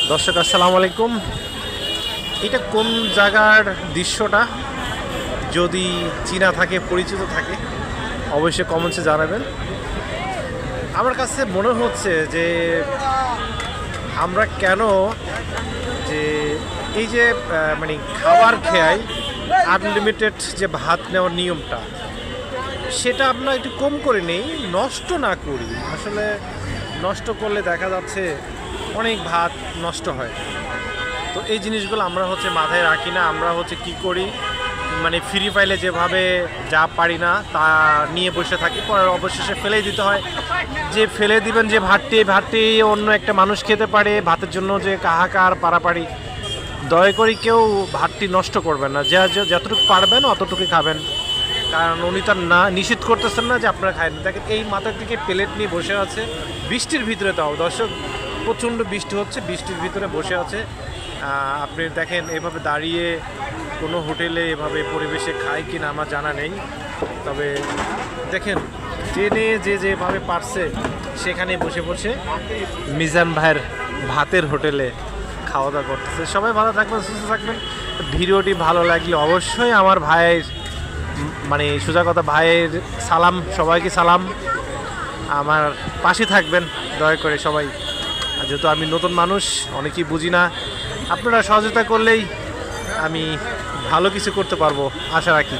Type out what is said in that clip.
দর্শক আসসালামু আলাইকুম। এটা কোন জায়গার দৃশ্যটা যদি চিনা থাকে, পরিচিত থাকে, অবশ্যই কমেন্টসে জানাবেন। আমার কাছে মনে হচ্ছে যে আমরা কেন যে এই যে মানে খাবার খেয়াই আনলিমিটেড যে ভাত নেওয়ার নিয়মটা, সেটা আমরা একটু কম করে নেই, নষ্ট না করি। আসলে নষ্ট করলে দেখা যাচ্ছে অনেক ভাত নষ্ট হয়। তো এই জিনিসগুলো আমরা মাথায় রাখি না। আমরা কি করি, মানে ফ্রি ফাইলে যেভাবে যা পারি না তা নিয়ে বসে থাকি, পরে অবশেষে ফেলেই দিতে হয়। যে ফেলে দিবেন যে ভাতটি অন্য একটা মানুষ খেতে পারে, ভাতের জন্য যে কাহাকার পারাপাড়ি, দয়া করে কেউ ভাতটি নষ্ট করবেন না। যতটুকু পারবেন অতটুকুই খাবেন, কারণ উনি তো না নিষেধ করতেছেন না যে আপনারা খায় না। দেখেন এই মাথার দিকে প্লেট নিয়ে বসে আছে বৃষ্টির ভিতরে, তাও দর্শক প্রচণ্ড বৃষ্টি হচ্ছে, বৃষ্টির ভিতরে বসে আছে। আপনি দেখেন এভাবে দাঁড়িয়ে কোনো হোটেলে এভাবে পরিবেশে খায় কি না আমার জানা নেই, তবে দেখেন যেভাবে পারছে সেখানে বসে বসে মিজান ভাইয়ের ভাতের হোটেলে খাওয়া দাওয়া করতেছে। সবাই ভালো থাকবেন, সুস্থ থাকবেন। ভিডিওটি ভালো লাগলে অবশ্যই আমার ভাইয়ের, মানে সোজা কথা ভাইয়ের সালাম, সবাইকে সালাম, আমার পাশে থাকবেন দয়া করে সবাই। যেহেতু আমি নতুন মানুষ, অনেকেই বুঝি না, আপনারা সহযোগিতা করলেই আমি ভালো কিছু করতে পারবো আশা রাখি।